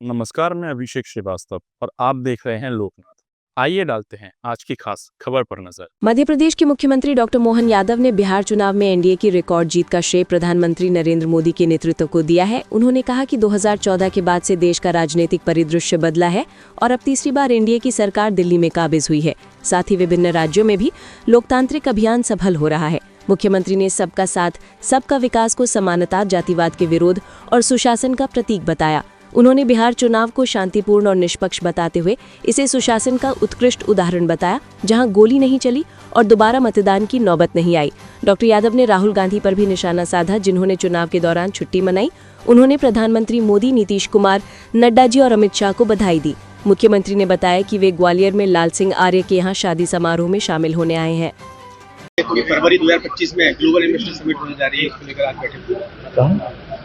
नमस्कार, मैं अभिषेक श्रीवास्तव और आप देख रहे हैं लोकनाथ। आइए डालते हैं आज की खास खबर पर नजर। मध्य प्रदेश के मुख्यमंत्री डॉक्टर मोहन यादव ने बिहार चुनाव में एनडीए की रिकॉर्ड जीत का श्रेय प्रधानमंत्री नरेंद्र मोदी के नेतृत्व को दिया है। उन्होंने कहा कि 2014 के बाद से देश का राजनीतिक परिदृश्य बदला है और अब तीसरी बार एनडीए की सरकार दिल्ली में काबिज हुई है। साथ ही विभिन्न राज्यों में भी लोकतांत्रिक अभियान सफल हो रहा है। मुख्यमंत्री ने सबका साथ, सबका विकास को समानता, जातिवाद के विरोध और सुशासन का प्रतीक बताया। उन्होंने बिहार चुनाव को शांतिपूर्ण और निष्पक्ष बताते हुए इसे सुशासन का उत्कृष्ट उदाहरण बताया, जहां गोली नहीं चली और दोबारा मतदान की नौबत नहीं आई। डॉक्टर यादव ने राहुल गांधी पर भी निशाना साधा, जिन्होंने चुनाव के दौरान छुट्टी मनाई। उन्होंने प्रधानमंत्री मोदी, नीतीश कुमार, नड्डा जी और अमित शाह को बधाई दी। मुख्यमंत्री ने बताया कि वे ग्वालियर में लाल सिंह आर्य के यहाँ शादी समारोह में शामिल होने आए हैं। फरवरी 2025 में ग्लोबल इन्वेस्टर समिट होने जा रही है, उसको लेकर आज बैठे।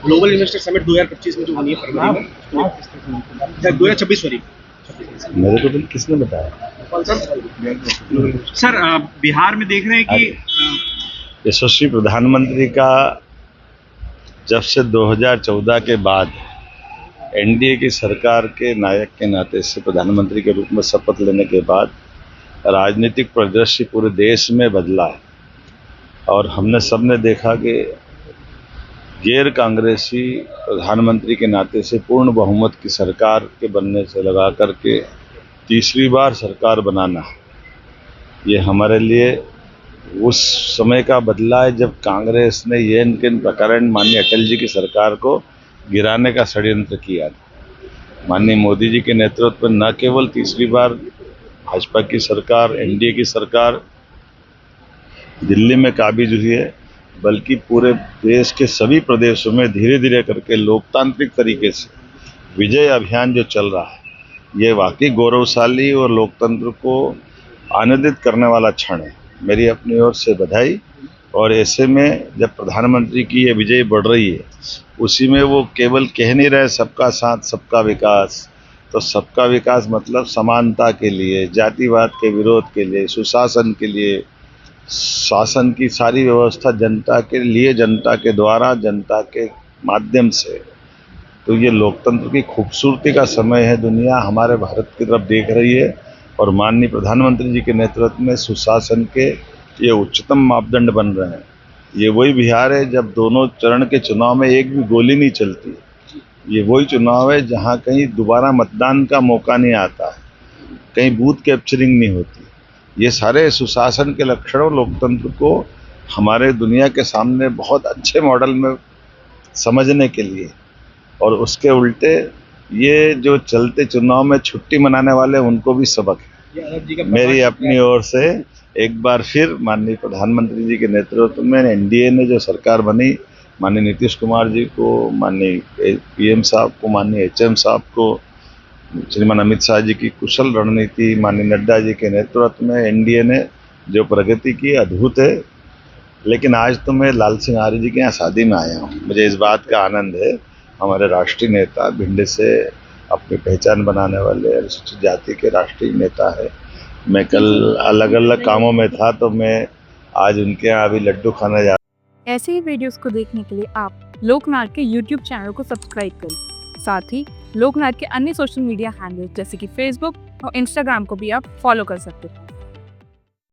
ग्लोबल इन्वेस्टर समिट 2025 में जो होनी है फरवरी में, 2026 सॉरी, मेरे को तो किसने बताया? सर बिहार में देख रहे हैं कि यशस्वी प्रधानमंत्री का जब से 2014 के बाद एनडीए की सरकार के नायक के नाते से प्रधानमंत्री के रूप में शपथ लेने के बाद राजनीतिक परिदृश्य पूरे देश में बदला है और हमने सबने देखा कि गैर कांग्रेसी प्रधानमंत्री के नाते से पूर्ण बहुमत की सरकार के बनने से लगा करके तीसरी बार सरकार बनाना, ये हमारे लिए उस समय का बदला है जब कांग्रेस ने ये प्रकरण माननीय अटल जी की सरकार को गिराने का षड्यंत्र किया था। माननीय मोदी जी के नेतृत्व में न केवल तीसरी बार भाजपा की सरकार, एनडीए की सरकार दिल्ली में काबिज हुई है, बल्कि पूरे देश के सभी प्रदेशों में धीरे धीरे करके लोकतांत्रिक तरीके से विजय अभियान जो चल रहा है, ये वाकई गौरवशाली और लोकतंत्र को आनंदित करने वाला क्षण है। मेरी अपनी ओर से बधाई। और ऐसे में जब प्रधानमंत्री की ये विजय बढ़ रही है, उसी में वो केवल कह नहीं रहे सबका साथ, सबका विकास, तो सबका विकास मतलब समानता के लिए, जातिवाद के विरोध के लिए, सुशासन के लिए, शासन की सारी व्यवस्था जनता के लिए, जनता के द्वारा, जनता के माध्यम से। तो ये लोकतंत्र की खूबसूरती का समय है। दुनिया हमारे भारत की तरफ देख रही है और माननीय प्रधानमंत्री जी के नेतृत्व में सुशासन के ये उच्चतम मापदंड बन रहे हैं। ये वही बिहार है जब दोनों चरण के चुनाव में एक भी गोली नहीं चलती। ये वही चुनाव है जहाँ कहीं दोबारा मतदान का मौका नहीं आता है, कहीं बूथ कैप्चरिंग नहीं होती। ये सारे सुशासन के लक्षणों लोकतंत्र को हमारे दुनिया के सामने बहुत अच्छे मॉडल में समझने के लिए, और उसके उल्टे ये जो चलते चुनाव में छुट्टी मनाने वाले उनको भी सबक है। मेरी अपनी ओर से एक बार फिर माननीय प्रधानमंत्री जी के नेतृत्व में एनडीए ने जो सरकार बनी, माननीय नीतीश कुमार जी को, माननीय पीएम साहब को, माननीय एचएम साहब को, श्रीमान अमित शाह जी की कुशल रणनीति, माननीय नड्डा जी के नेतृत्व में एनडीए ने जो प्रगति की, अद्भुत है। लेकिन आज तो मैं लाल सिंह आर्य जी के यहाँ शादी में आया हूँ। मुझे इस बात का आनंद है, हमारे राष्ट्रीय नेता, भिंड से अपनी पहचान बनाने वाले अनुसूचित जाति के राष्ट्रीय नेता है। मैं कल अलग अलग कामों में था, तो मैं आज उनके यहाँ अभी लड्डू खाने जा। ऐसे ही वीडियोस को देखने के लिए आप लोकनाथ के यूट्यूब चैनल को सब्सक्राइब करें। साथ ही लोकनाथ के अन्य सोशल मीडिया हैंडल जैसे कि फेसबुक और इंस्टाग्राम को भी आप फॉलो कर सकते हैं।